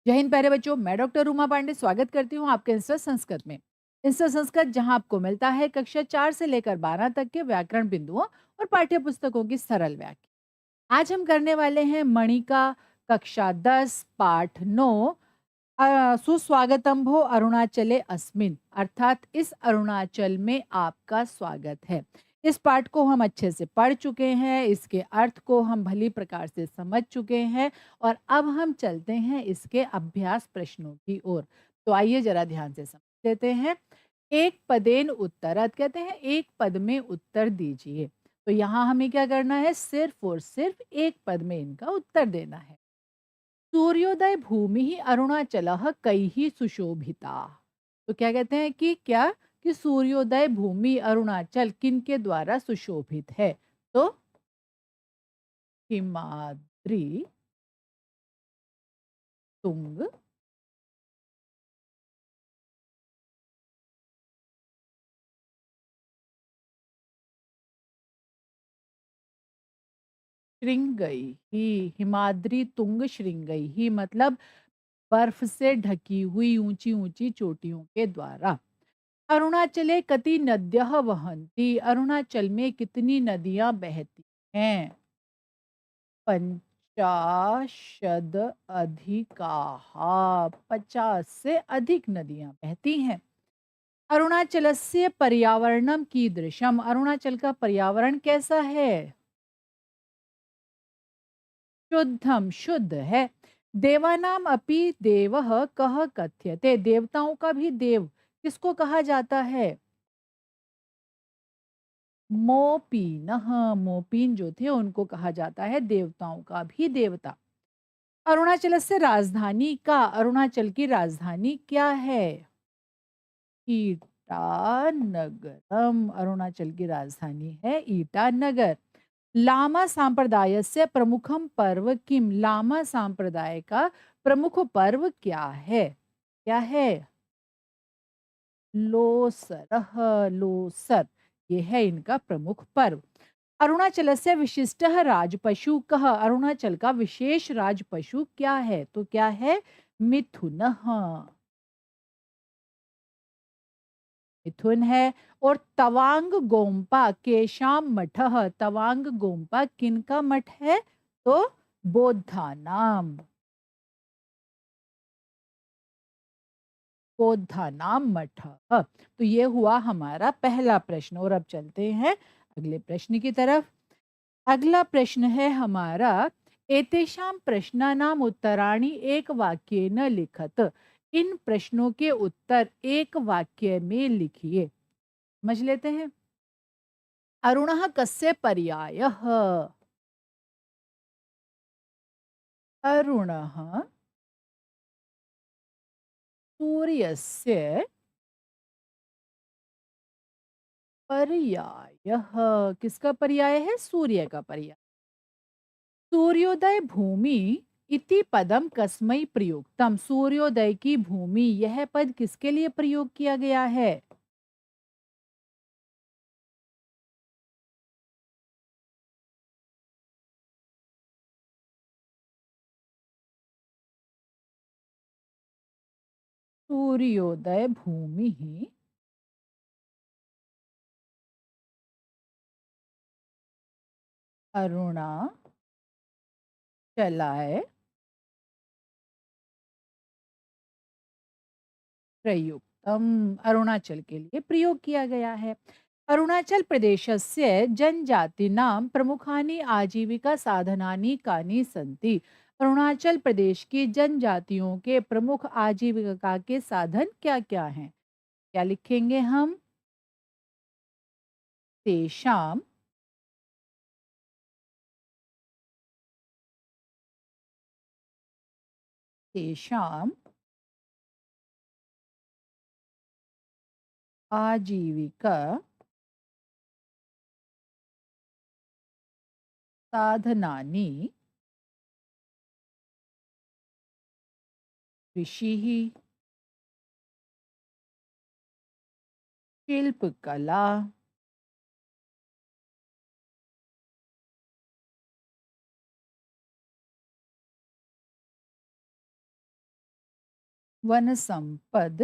जय हिंद प्यारे बच्चों, मैं डॉक्टर रूमा पांडे स्वागत करती हूँ आपके इंस्टा संस्कृत में। इंस्टा संस्कृत जहाँ आपको मिलता है कक्षा 4 से लेकर 12 तक के व्याकरण बिंदुओं और पाठ्य पुस्तकों की सरल व्याख्या। आज हम करने वाले हैं मणिका कक्षा 10 पाठ 9 सुस्वागतम भो अरुणाचले अस्मिन, अर्थात इस अरुणाचल में आपका स्वागत है। इस पाठ को हम अच्छे से पढ़ चुके हैं, इसके अर्थ को हम भली प्रकार से समझ चुके हैं और अब हम चलते हैं इसके अभ्यास प्रश्नों की ओर। तो आइए जरा ध्यान से समझ लेते हैं। एक पदेन उत्तरत कहते हैं एक पद में उत्तर दीजिए। तो यहाँ हमें क्या करना है, सिर्फ और सिर्फ एक पद में इनका उत्तर देना है। सूर्योदय भूमि ही अरुणाचलः कैहि सुशोभिता। तो क्या कहते हैं कि क्या कि सूर्योदय भूमि अरुणाचल किनके द्वारा सुशोभित है। तो हिमाद्री तुंग श्रृंगई ही, हिमाद्री तुंग श्रृंगई ही मतलब बर्फ से ढकी हुई ऊंची ऊंची चोटियों के द्वारा। अरुणाचले कति नद्यः वहन्ति, अरुणाचल में कितनी नदियां बहती हैं। पंचाशद अधिकाः, 50 से अधिक नदियां बहती हैं। अरुणाचलस्य पर्यावरणम कीदृशम, अरुणाचल का पर्यावरण कैसा है। शुद्धम, शुद्ध है। देवानाम अपि देवः कः कथ्यते, देवताओं का भी देव किसको कहा जाता है। मोपीन, मोपीन जो थे उनको कहा जाता है देवताओं का भी देवता। अरुणाचल से राजधानी का, अरुणाचल की राजधानी क्या है। ईटानगरम, अरुणाचल की राजधानी है ईटानगर। लामा सांप्रदाय से प्रमुखम पर्व किम, लामा सांप्रदाय का प्रमुख पर्व क्या है। क्या है। लोसर, लोसर ये है इनका प्रमुख पर्व। अरुणाचल से विशिष्ट राजपशु कह, अरुणाचल का विशेष राजपशु क्या है। तो क्या है, मिथुन, मिथुन है। और तवांग गोम्पा केशाम मठ, तवांग गोम्पा किनका मठ है। तो बौद्धा नाम, बौद्धा नाम मठ। तो ये हुआ हमारा पहला प्रश्न और अब चलते हैं अगले प्रश्न की तरफ। अगला प्रश्न है हमारा, एतेषां प्रश्नानाम उत्तराणि एक वाक्य न लिखत, इन प्रश्नों के उत्तर एक वाक्य में लिखिए। समझ लेते हैं। अरुणः कस्य पर्यायः, अरुणः सूर्यस्य पर्यायः, किसका पर्याय है, सूर्य का पर्याय। सूर्योदय भूमि इति पदम कस्मै प्रयुक्तम, सूर्योदय की भूमि यह पद किसके लिए प्रयोग किया गया है। सूर्योदय भूमि ही अरुणाचलाय प्रयुक्तम, अरुणाचल के लिए प्रयोग किया गया है। अरुणाचल प्रदेशस्य जनजातीनां प्रमुखानि आजीविका साधनानि कानि सन्ति, अरुणाचल प्रदेश की जनजातियों के प्रमुख आजीविका के साधन क्या क्या हैं। क्या लिखेंगे हम, तेषाम तेषाम आजीविका साधनानि कृषिः शिल्पकला वन संपद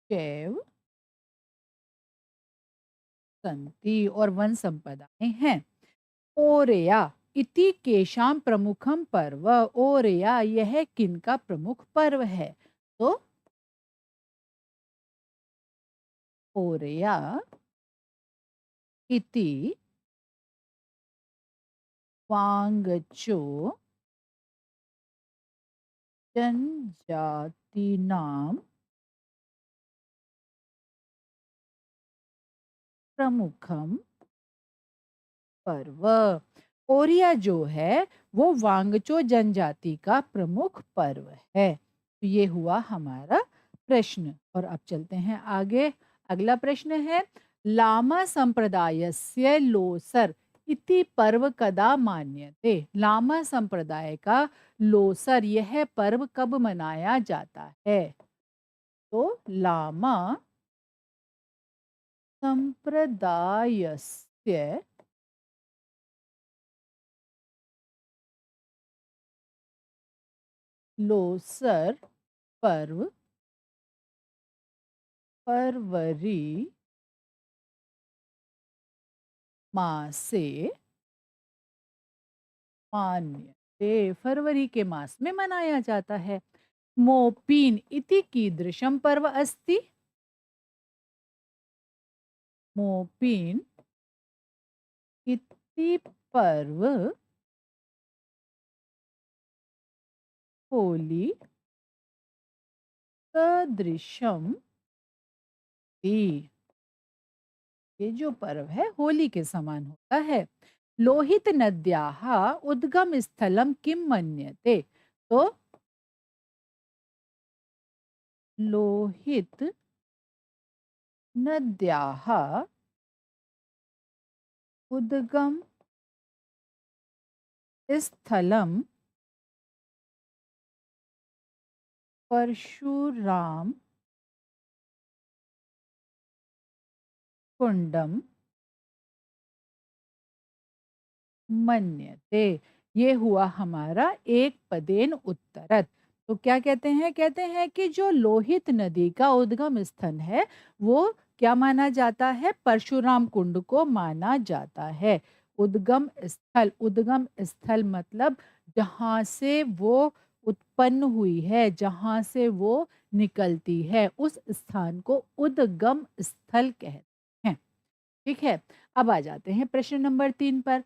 चैव संति और वन संपदाएं हैं। ओरेया इति केशाम प्रमुखम पर्व। ओरेया यह किनका प्रमुख पर्व है? तो ओरेया इति वांगचो जनजातीनां प्रमुखम पर्व। ओरिया जो है वो वांगचो जनजाति का प्रमुख पर्व है। तो ये हुआ हमारा प्रश्न और अब चलते हैं आगे। अगला प्रश्न है लामा संप्रदायस्य लोसर इति पर्व कदा मान्यते। लामा संप्रदाय का लोसर यह पर्व कब मनाया जाता है? तो लामा संप्रदायस्य लोसर पर्व फरवरी मासे मान्यते। फरवरी के मास में मनाया जाता है। मोपीन इति कीदृशम पर्व अस्ति? मोपीन इति पर्व होली सदृशम ति। ये जो पर्व है होली के समान होता है। लोहित नद्याः उद्गम स्थलम किम मन्यते। तो लोहित नद्याः उद्गम स्थलम परशुराम कुंडम मन्यते। ये हुआ हमारा एक पदेन उत्तरत। तो क्या कहते हैं? कहते हैं कि जो लोहित नदी का उद्गम स्थल है वो क्या माना जाता है? परशुराम कुंड को माना जाता है। उद्गम स्थल मतलब जहाँ से वो उत्पन्न हुई है, जहाँ से वो निकलती है, उस स्थान को उद्गम स्थल कहते हैं। ठीक है, अब आ जाते हैं प्रश्न नंबर 3 पर।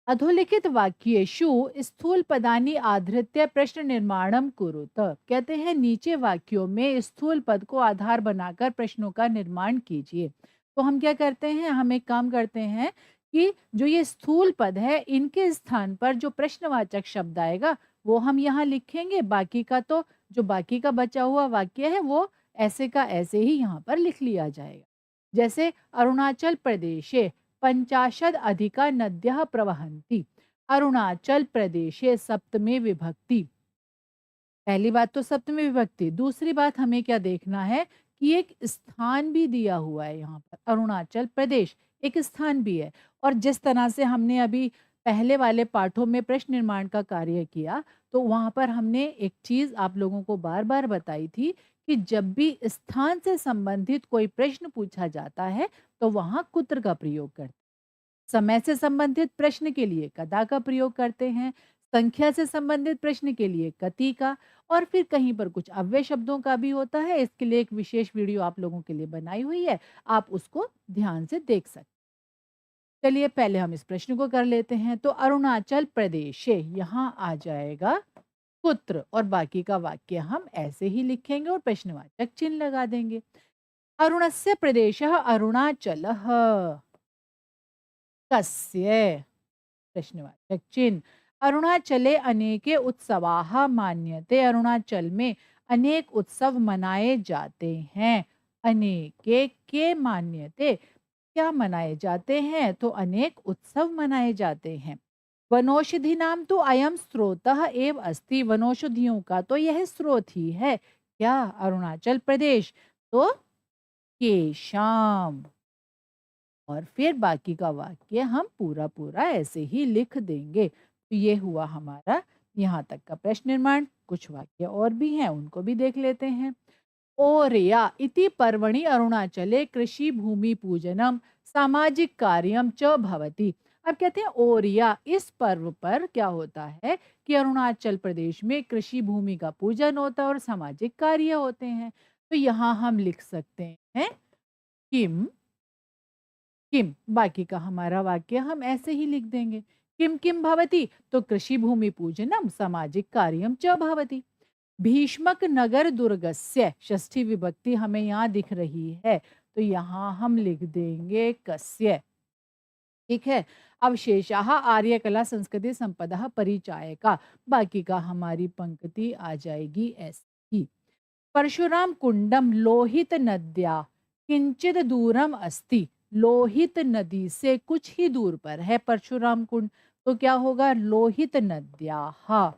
अधोलिखित वाक्येषु स्थूल पदानि आधृत्य प्रश्न निर्माणम कुरुत। कहते हैं नीचे वाक्यों में स्थूल पद को आधार बनाकर प्रश्नों का निर्माण कीजिए। तो हम क्या करते हैं? हम एक काम करते हैं कि जो ये स्थूल पद है इनके स्थान पर जो प्रश्नवाचक शब्द आएगा वो हम यहाँ लिखेंगे। बाकी का तो जो बाकी का बचा हुआ वाक्य है वो ऐसे का ऐसे ही यहाँ पर लिख लिया जाएगा। जैसे अरुणाचल प्रदेशे पंचाशद अधिका नद्यः प्रवहन्ति। अरुणाचल प्रदेशे सप्तमी विभक्ति। पहली बात तो सप्तमी विभक्ति। दूसरी बात हमें क्या देखना है कि एक स्थान भी दिया हुआ है यहाँ पर। अरुणाचल प्रदेश एक स्थान भी है। और जिस तरह से हमने अभी पहले वाले पाठों में प्रश्न निर्माण का कार्य किया तो वहाँ पर हमने एक चीज़ आप लोगों को बार-बार बताई थी कि जब भी स्थान से संबंधित कोई प्रश्न पूछा जाता है तो वहाँ कुत्र का प्रयोग करते हैं। समय से संबंधित प्रश्न के लिए कदा का प्रयोग करते हैं। संख्या से संबंधित प्रश्न के लिए कति का। और फिर कहीं पर कुछ अव्यय शब्दों का भी होता है। इसके लिए एक विशेष वीडियो आप लोगों के लिए बनाई हुई है। आप उसको ध्यान से देख सकते हैं। चलिए पहले हम इस प्रश्न को कर लेते हैं। तो अरुणाचल प्रदेश यहाँ आ जाएगा पुत्र और बाकी का वाक्य हम ऐसे ही लिखेंगे और प्रश्नवाचक चिन्ह लगा देंगे। अरुणस्य प्रदेशः अरुणाचलः कस्य प्रश्नवाचक चिन्ह। अरुणाचले अनेके उत्सवाः मान्यते। अरुणाचल में अनेक उत्सव मनाए जाते हैं। अनेके के मान्यते क्या मनाए जाते हैं? तो अनेक उत्सव मनाए जाते हैं। वनौषधि नाम तो अयम स्रोतः एव अस्ति। वनौषधियों का तो यह स्रोत ही है। क्या? अरुणाचल प्रदेश। तो केशाम और फिर बाकी का वाक्य हम पूरा पूरा ऐसे ही लिख देंगे। तो ये हुआ हमारा यहाँ तक का प्रश्न निर्माण। कुछ वाक्य और भी हैं, उनको भी देख लेते हैं। ओरया इति पर्वणि अरुणाचले कृषि भूमि पूजनम सामाजिक कार्यम च भवति। अब कहते हैं ओरिया, इस पर्व पर क्या होता है कि अरुणाचल प्रदेश में कृषि भूमि का पूजन होता है और सामाजिक कार्य होते हैं। तो यहाँ हम लिख सकते हैं किम किम, बाकी का हमारा वाक्य हम ऐसे ही लिख देंगे। किम किम भवति, तो कृषि भूमि पूजनम सामाजिक कार्यम च भवति। भीष्मक नगर दुर्गस्य, षष्ठी विभक्ति हमें यहाँ दिख रही है, तो यहाँ हम लिख देंगे कस्य। ठीक है। अवशेषाः आर्य कला संस्कृति संपदा परिचायका, बाकी का हमारी पंक्ति आ जाएगी ऐसी। परशुराम कुंडम लोहित नद्या किंचित दूरम अस्ति, लोहित नदी से कुछ ही दूर पर है परशुराम कुंड, तो क्या होगा लोहित नद्याः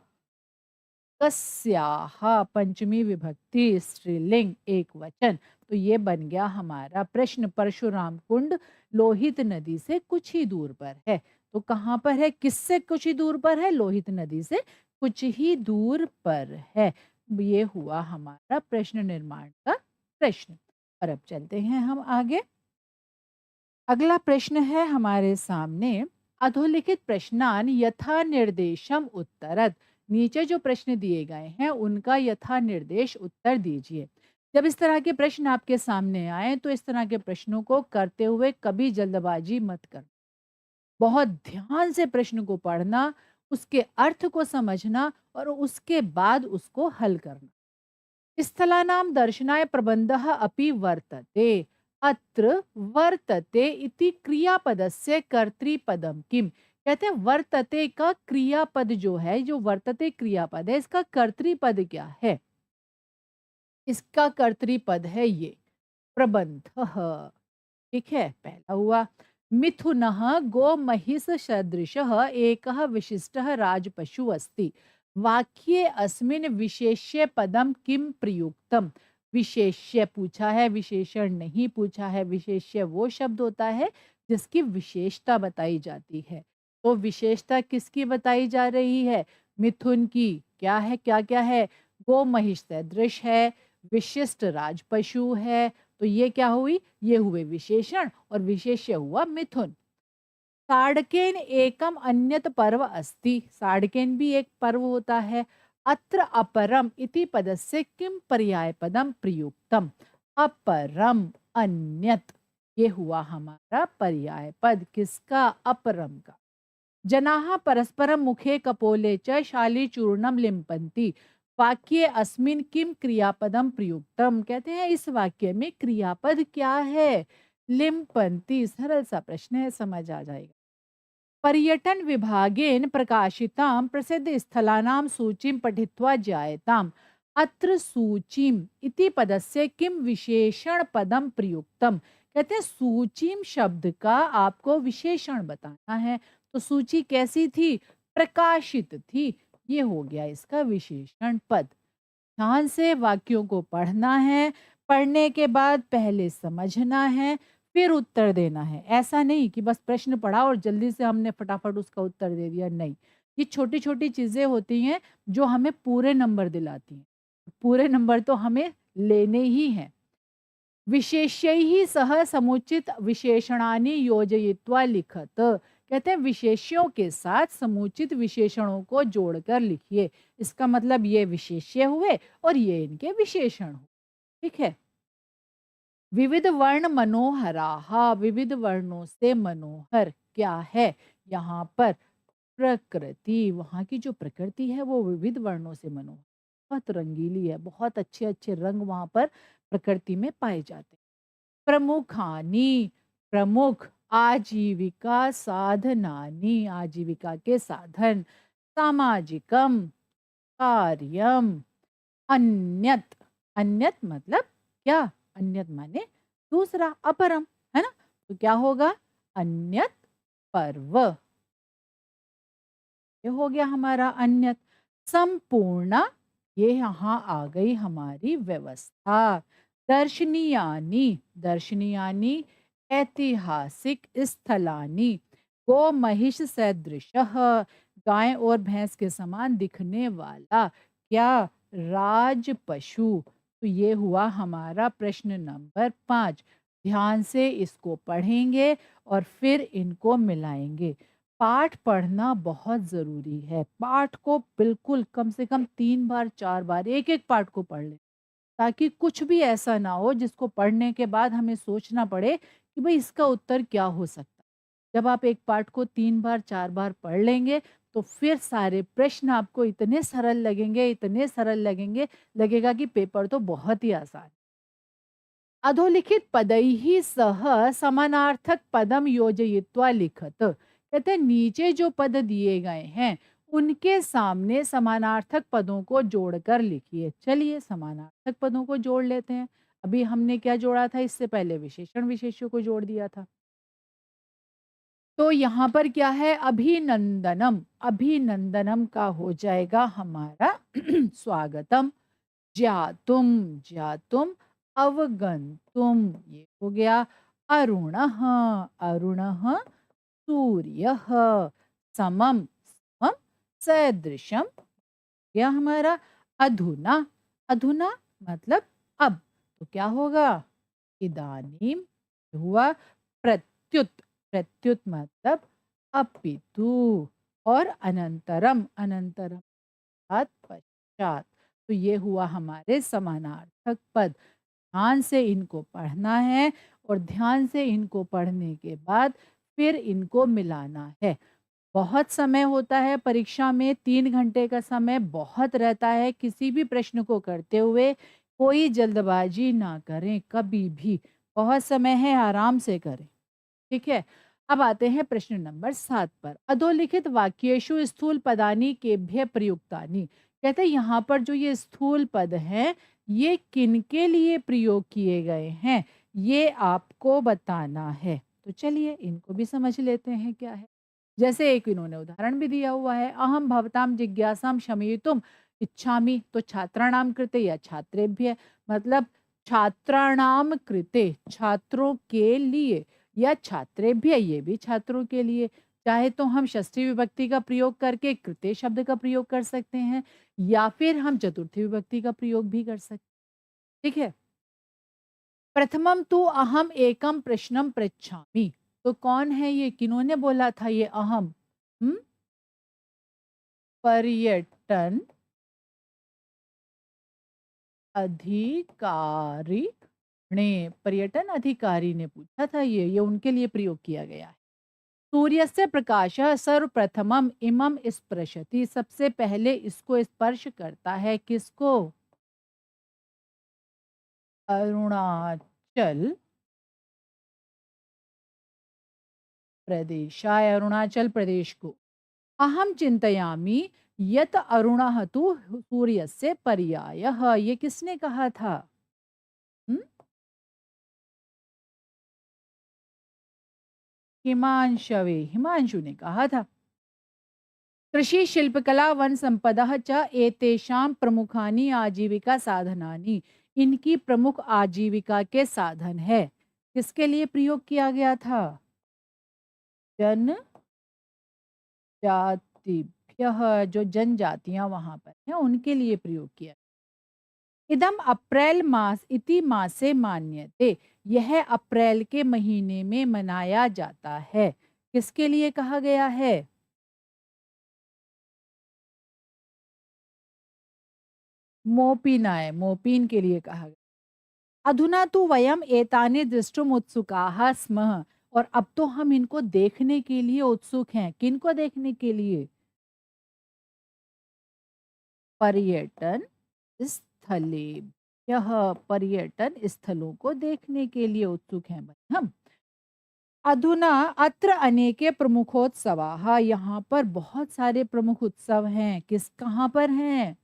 कस्याः, पंचमी विभक्ति स्त्रीलिंग एक वचन। तो ये बन गया हमारा प्रश्न। परशुराम कुंड लोहित नदी से कुछ ही दूर पर है। तो कहाँ पर है, किससे कुछ ही दूर पर है, लोहित नदी से कुछ ही दूर पर है। ये हुआ हमारा प्रश्न निर्माण का प्रश्न। और अब चलते हैं हम आगे। अगला प्रश्न है हमारे सामने, अधोलिखित प्रश्नान यथा निर्देशम उत्तरत। नीचे जो प्रश्न दिए गए हैं उनका यथा निर्देश उत्तर दीजिए। जब इस तरह के प्रश्न आपके सामने आए तो इस तरह के प्रश्नों को करते हुए कभी जल्दबाजी मत करना। बहुत ध्यान से प्रश्न को पढ़ना, उसके अर्थ को समझना और उसके बाद उसको हल करना। स्थलानां दर्शनाय प्रबंधः अपि वर्तते। अत्र वर्तते इति क्रियापदस्य कर्तृपदम किम। कहते हैं वर्तते का क्रियापद जो है, जो वर्तते क्रियापद है, इसका कर्तृपद क्या है? इसका कर्तृपद है ये प्रबंधः। ठीक है, पहला हुआ। मिथुनः गोमहिष सदृशः एकः विशिष्टः राजपशु अस्ति। वाक्ये अस्मिन् विशेष्य पदम किम प्रयुक्तम। विशेष्य पूछा है, विशेषण नहीं पूछा है। विशेष्य वो शब्द होता है जिसकी विशेषता बताई जाती है। तो विशेषता किसकी बताई जा रही है? मिथुन की। क्या है, क्या क्या है? गो महिष सदृश है, विशिष्ट राजपशु है। तो ये क्या हुई, ये हुए विशेषण और विशेष्य हुआ मिथुन। साड़केन एकम अन्यत पर्व अस्ति। साड़केन भी एक पर्व होता है। अत्र अपरम इति पदस्य किम पर्याय पदम प्रयुक्तम। अपरम अन्यत, ये हुआ हमारा पर्याय पद किसका, अपरम का। जनाः परस्परं मुखे कपोले च शालीचूर्णं लिम्पन्ति। वाक्ये अस्मिन् किम क्रियापदम प्रयुक्तम। कहते हैं इस वाक्य में क्रियापद क्या है? लिम्पन्ति। सरल सा प्रश्न है, समझ आ जाएगा। पर्यटन विभागेन प्रकाशितां प्रसिद्ध स्थलानां सूचीं पठित्वा ज्ञायताम्। अत्र सूचीम इति पदस्य किम विशेषण पदम प्रयुक्तम। कहते हैं सूचीम शब्द का आपको विशेषण बताना है। तो सूची कैसी थी, प्रकाशित थी। ये हो गया इसका विशेषण पद। ध्यान से वाक्यों को पढ़ना है, पढ़ने के बाद पहले समझना है, फिर उत्तर देना है। ऐसा नहीं कि बस प्रश्न पढ़ा और जल्दी से हमने फटाफट उसका उत्तर दे दिया, नहीं। ये छोटी-छोटी चीज़ें होती हैं जो हमें पूरे नंबर दिलाती हैं। पूरे नंबर तो हमें लेने ही हैं। विशेष्यैः सह समुचित विशेषणानि योजयित्वा लिखत। कहते हैं विशेष्यों के साथ समुचित विशेषणों को जोड़कर लिखिए। इसका मतलब ये विशेष्य हुए और ये इनके विशेषण हुए। ठीक है। विविध वर्ण मनोहराः, विविध वर्णों से मनोहर क्या है? यहाँ पर प्रकृति, वहाँ की जो प्रकृति है वो विविध वर्णों से मनोहर, बहुत रंगीली है। बहुत अच्छे अच्छे रंग वहाँ पर प्रकृति में पाए जाते हैं। प्रमुखानि, प्रमुख। आजीविका साधनानि, आजीविका के साधन। सामाजिकम, कार्यम। अन्यत, अन्यत मतलब क्या, अन्यत माने दूसरा, अपरम, है ना। तो क्या होगा, अन्यत पर्व। ये हो गया हमारा अन्यत। संपूर्ण, ये यहाँ आ गई हमारी व्यवस्था। दर्शनीयानि, दर्शनीयानि ऐतिहासिक स्थलानि। गो महिष सदृशः, गाय और भैंस के समान दिखने वाला क्या राज पशु? तो ये हुआ हमारा प्रश्न नंबर 5। ध्यान से इसको पढ़ेंगे और फिर इनको मिलाएंगे। पाठ पढ़ना बहुत ज़रूरी है। पाठ को बिल्कुल कम से कम 3 बार 4 बार एक-एक पाठ को पढ़ लें, ताकि कुछ भी ऐसा ना हो जिसको पढ़ने के बाद हमें सोचना पड़े कि भई इसका उत्तर क्या हो सकता है। जब आप एक पाठ को 3 बार 4 बार पढ़ लेंगे, तो फिर सारे प्रश्न आपको इतने सरल लगेंगे, इतने सरल लगेंगे, लगेगा कि पेपर तो बहुत ही आसान है। अधोलिखित पदैः सह समानार्थक पदम योजयित्वा लिखत। कहते हैं नीचे जो पद दिए गए हैं उनके सामने समानार्थक पदों को जोड़कर लिखिए। चलिए समानार्थक पदों को जोड़ लेते हैं। अभी हमने क्या जोड़ा था, इससे पहले विशेषण विशेष्य को जोड़ दिया था। तो यहाँ पर क्या है, अभिनंदनम, अभिनंदनम का हो जाएगा हमारा स्वागतम। ज्ञातुम, ज्ञातुम, अवगन्तुम, ये हो गया। अरुणः, अरुणः, सूर्यः, समम, समम, सदृशम, यह हमारा। अधुना, अधुना मतलब अब। तो क्या होगा, इदानीम हुआ। प्रत्युत, प्रत्युत मतलब अपितु। और अनंतरम, अनंतरम अर्थात पश्चात। तो ये हुआ हमारे समानार्थक पद। ध्यान से इनको पढ़ना है और ध्यान से इनको पढ़ने के बाद फिर इनको मिलाना है। बहुत समय होता है परीक्षा में, 3 घंटे का समय बहुत रहता है। किसी भी प्रश्न को करते हुए कोई जल्दबाजी ना करें कभी भी। बहुत समय है, आराम से करें। ठीक है। अब आते हैं प्रश्न नंबर 7 पर। अधोलिखित वाक्येषु स्थूल पदानि केभ्य प्रयुक्तानि। कहते हैं यहाँ पर जो ये स्थूल पद हैं, ये किनके लिए प्रयोग किए गए हैं, ये आपको बताना है। तो चलिए इनको भी समझ लेते हैं क्या है। जैसे एक इन्होंने उदाहरण भी दिया हुआ है, अहम भवताम जिज्ञासाम शमयितुम इच्छामि। तो छात्राणाम कृते या छात्रेभ्य, मतलब छात्राणाम कृते, छात्रों के लिए, या छात्रेभ्य, ये भी छात्रों के लिए। चाहे तो हम षष्ठी विभक्ति का प्रयोग करके कृते शब्द का प्रयोग कर सकते हैं, या फिर हम चतुर्थी विभक्ति का प्रयोग भी कर सकते हैं। ठीक है। प्रथमम तु अहम एकम प्रश्नम पृच्छामि। तो कौन है ये, किन्होंने बोला था ये अहम? हम्म, पर्यटन अधिकारी ने, पर्यटन अधिकारी ने पूछा था, ये उनके लिए प्रयोग किया गया है। सूर्यस्य प्रकाशः सर्वप्रथमम् इमं स्पृशति। सबसे पहले इसको स्पर्श करता है, किसको? अरुणाचल प्रदेशाय, अरुणाचल प्रदेश को। अहम चिंतयामि यत अरुणः तु सूर्यस्य पर्यायः। ये किसने कहा था? हुँ? हिमांशवे, हिमांशु ने कहा था। कृषि शिल्पकला वन संपदा च एतेषां प्रमुखानि आजीविका साधनानि। इनकी प्रमुख आजीविका के साधन है। किसके लिए प्रयोग किया गया था? जनजातिभ्यः, जो जनजातियां वहां पर हैं उनके लिए प्रयोग किया। इदम अप्रैल मास इति मासे मान्यते। यह अप्रैल के महीने में मनाया जाता है। किसके लिए कहा गया है? मोपिनाय, मोपिन के लिए कहा गया। अधुना तो वयम एतानि दृष्टुम उत्सुकाः स्मः। और अब तो हम इनको देखने के लिए उत्सुक हैं। किनको देखने के लिए? पर्यटन स्थले, यह पर्यटन स्थलों को देखने के लिए उत्सुक हैं भाई हम। अधुना अत्र अनेके प्रमुखोत्सवाः। यहाँ पर बहुत सारे प्रमुख उत्सव हैं। किस, कहाँ पर हैं?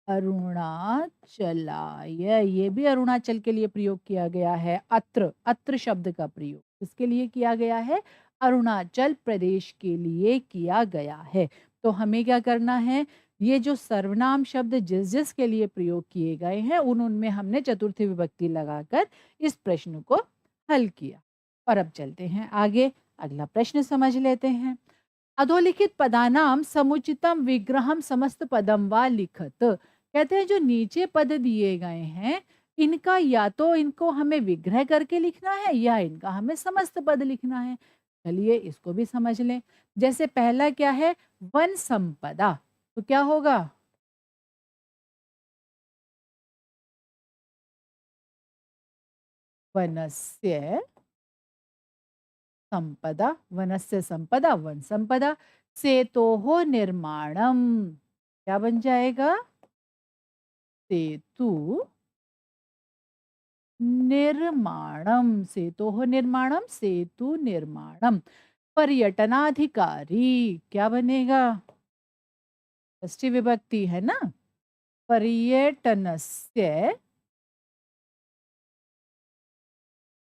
अरुणाचलाय, ये भी अरुणाचल के लिए प्रयोग किया गया है। अत्र, अत्र शब्द का प्रयोग किसके लिए किया गया है? अरुणाचल प्रदेश के लिए किया गया है। तो हमें क्या करना है, ये जो सर्वनाम शब्द जिस जिस के लिए प्रयोग किए गए हैं उनमें हमने चतुर्थी विभक्ति लगाकर इस प्रश्न को हल किया। और अब चलते हैं आगे, अगला प्रश्न समझ लेते हैं। अधोलिखित पदानाम समुचितम विग्रहम समस्त पदम वा लिखत। कहते हैं जो नीचे पद दिए गए हैं, इनका या तो इनको हमें विग्रह करके लिखना है या इनका हमें समस्त पद लिखना है। चलिए इसको भी समझ लें। जैसे पहला क्या है, वन संपदा, तो क्या होगा, वनस्य संपदा, वनस्य संपदा, वन संपदा, सेतोः निर्माणम, क्या बन जाएगा, सेतु निर्माणम, सेतोः निर्माणम, सेतु निर्माणम। पर्यटनाधिकारी, क्या बनेगा, षष्ठी विभक्ति है ना, पर्यटनस्य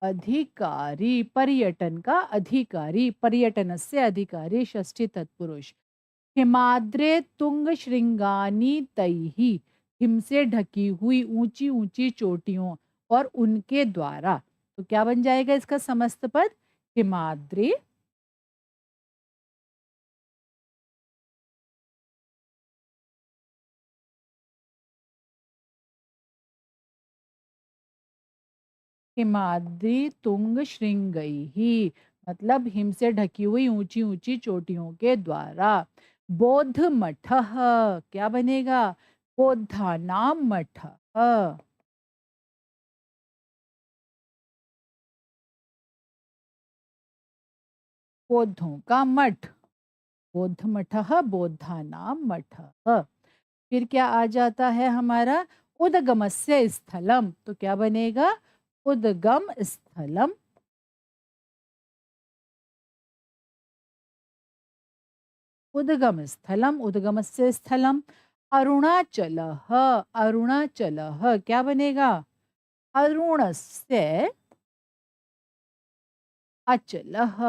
अधिकारी, पर्यटन का अधिकारी, पर्यटनस्य अधिकारी षष्ठी तत्पुरुष। हिमाद्रे तुंग श्रृंगानी तैही, हिम से ढकी हुई ऊंची ऊंची चोटियों और उनके द्वारा, तो क्या बन जाएगा इसका समस्त पद, हिमाद्री हिमाद्री तुंग श्रृंगैही, मतलब हिम से ढकी हुई ऊंची ऊंची चोटियों के द्वारा। बौद्ध मठ, क्या बनेगा, बौद्धा नाम मठ, बौद्धों का मठ, बौद्ध मठ, बौद्धा नाम मठ। फिर क्या आ जाता है हमारा, उदगमस्य स्थलम, तो क्या बनेगा, उद्गम स्थलम, उद्गम स्थलम, उद्गमस्य स्थलम। अरुणाचलः, अरुणाचलः क्या बनेगा, अरुणस्य अचलः,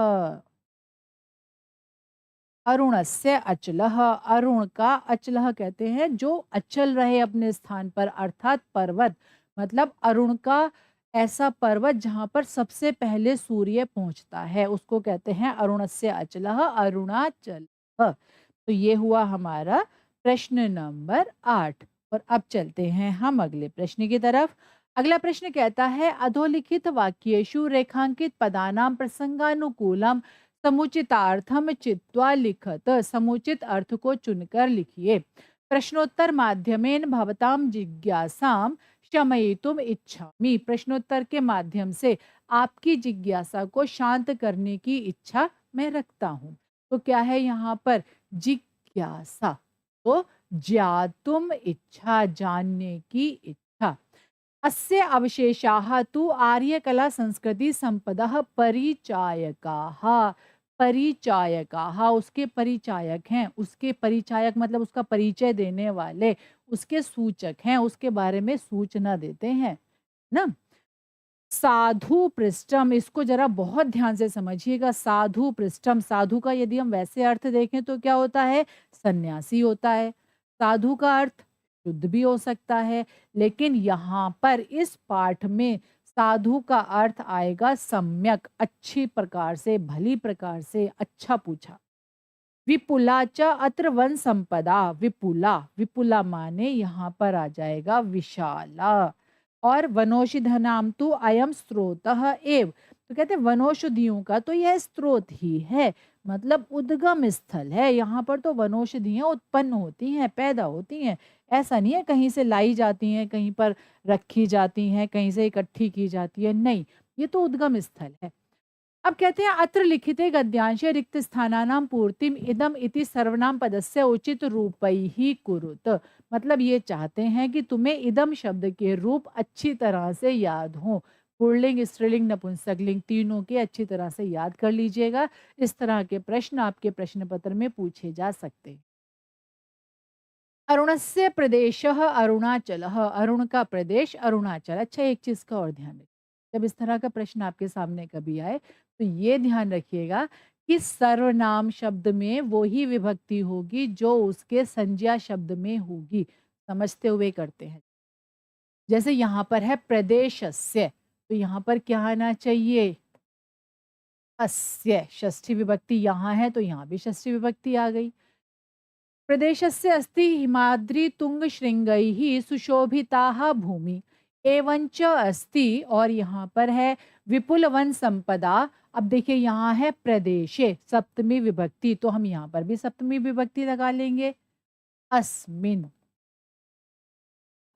अरुणस्य अचलः, अरुण का अचलः कहते हैं जो अचल रहे अपने स्थान पर, अर्थात पर्वत, मतलब अरुण का ऐसा पर्वत जहां पर सबसे पहले सूर्य पहुंचता है, उसको कहते हैं अरुणस्य अचलः, अरुणाचल। तो ये हुआ हमारा प्रश्न नंबर 8। और अब चलते हैं हम अगले प्रश्न की तरफ। अगला प्रश्न कहता है, अधोलिखित वाक्येषु रेखांकित पदानाम प्रसंगानुकूलम समुचितार्थम चित्वा लिखत, समुचित अर्थ को चुनकर लिखिए। प्रश्नोत्तर माध्यमेन भवताम जिज्ञासाम शमयितुम इच्छामि, प्रश्नोत्तर के माध्यम से आपकी जिज्ञासा को शांत करने की इच्छा मैं रखता हूँ। तो क्या है यहाँ पर, जिज्ञासा, तो ज्ञातुम इच्छा, जानने की इच्छा। अस्य अवशेषाः तु आर्यकला संस्कृति संपदः परिचायकाः, परिचायकाः उसके परिचायक हैं, उसके परिचायक मतलब उसका परिचय देने वाले, उसके सूचक हैं, उसके बारे में सूचना देते हैं ना। साधु पृष्ठम, इसको जरा बहुत ध्यान से समझिएगा, साधु पृष्ठम, साधु का यदि हम वैसे अर्थ देखें तो क्या होता है, सन्यासी होता है। साधु का अर्थ शुद्ध भी हो सकता है, लेकिन यहाँ पर इस पाठ में साधु का अर्थ आएगा सम्यक, अच्छी प्रकार से, भली प्रकार से, अच्छा पूछा। विपुलाचा अत्र वन संपदा, विपुला, विपुला माने यहाँ पर आ जाएगा विशाला। और वनौषधनाम तो अयम स्रोतः एव, तो कहते हैं वनौषधियों का तो यह स्रोत ही है, मतलब उद्गम स्थल है। यहाँ पर तो वनौषधियाँ उत्पन्न होती हैं, पैदा होती हैं। ऐसा नहीं है कहीं से लाई जाती हैं, कहीं पर रखी जाती हैं, कहीं से इकट्ठी की जाती है, नहीं, ये तो उद्गम स्थल है। अब कहते हैं, अत्र लिखिते गद्यांशे रिक्त स्थानानां पूर्तिम इदम इति सर्वनाम पदस्य उचित रूपैः कुरुत, मतलब ये चाहते हैं कि तुम्हें इदम शब्द के रूप अच्छी तरह से याद हो। पुल्लिंग, स्त्रीलिंग, नपुंसकलिंग तीनों के अच्छी तरह से याद कर लीजिएगा। इस तरह के प्रश्न आपके प्रश्न पत्र में पूछे जा सकते हैं। अरुणस्य प्रदेशः अरुणाचलः, अरुण का प्रदेश अरुणाचल। अच्छा, एक चीज का और ध्यान रखिए, जब इस तरह का प्रश्न आपके सामने कभी आए तो ये ध्यान रखिएगा कि सर्वनाम शब्द में वो ही विभक्ति होगी जो उसके संज्ञा शब्द में होगी। समझते हुए करते हैं। जैसे यहाँ पर है प्रदेशस्य, तो यहाँ पर क्या आना चाहिए, अस्य षष्ठी विभक्ति यहाँ है तो यहाँ भी षष्ठी विभक्ति आ गई। प्रदेशस्य अस्ति हिमाद्रितुङ्गशृङ्गैः सुशोभिताः भूमि एवंच अस्ति और यहाँ पर है विपुल वन संपदा। अब देखिए यहाँ है प्रदेशे सप्तमी विभक्ति तो हम यहाँ पर भी सप्तमी विभक्ति लगा लेंगे। अस्मिन,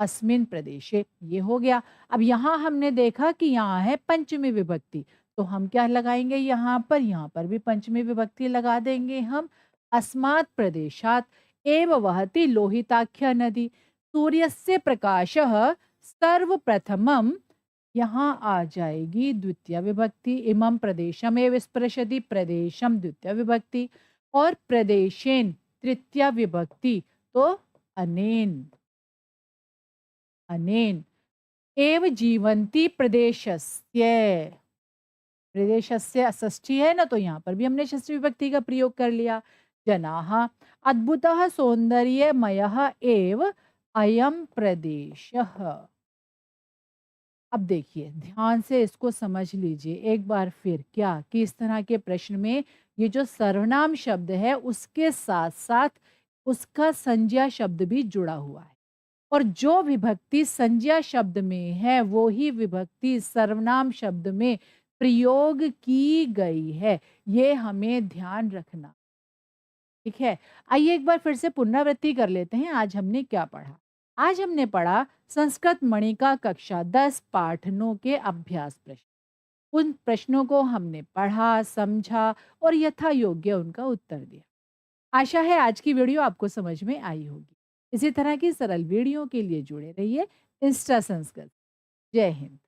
अस्मिन प्रदेशे ये हो गया। अब यहाँ हमने देखा कि यहाँ है पंचमी विभक्ति तो हम क्या लगाएंगे यहाँ पर भी पंचमी विभक्ति लगा देंगे हम। अस्मात् प्रदेशात् एव वहति लोहिताख्य नदी सूर्यस्य प्रकाशः सर्वप्रथमम यहाँ आ जाएगी द्वितीय विभक्ति। इमं प्रदेशमेव स्पृशति प्रदेशम द्वितीय विभक्ति और प्रदेशेन तृतीय विभक्ति तो अनेन, अनेन एव जीवन्ति प्रदेशस्य। प्रदेशस्य षष्ठी है ना तो यहाँ पर भी हमने षष्ठी विभक्ति का प्रयोग कर लिया। जनाः अद्भुतः सौंदर्यमयः एव अयं प्रदेशः। अब देखिए ध्यान से इसको समझ लीजिए एक बार फिर क्या कि इस तरह के प्रश्न में ये जो सर्वनाम शब्द है उसके साथ साथ उसका संज्ञा शब्द भी जुड़ा हुआ है और जो विभक्ति संज्ञा शब्द में है वो ही विभक्ति सर्वनाम शब्द में प्रयोग की गई है। ये हमें ध्यान रखना, ठीक है। आइए एक बार फिर से पुनरावृत्ति कर लेते हैं। आज हमने क्या पढ़ा? आज हमने पढ़ा संस्कृत मणिका कक्षा 10 पाठनों के अभ्यास प्रश्न। उन प्रश्नों को हमने पढ़ा, समझा और यथा योग्य उनका उत्तर दिया। आशा है आज की वीडियो आपको समझ में आई होगी। इसी तरह की सरल वीडियो के लिए जुड़े रहिए इंस्टा संस्कृत। जय हिंद।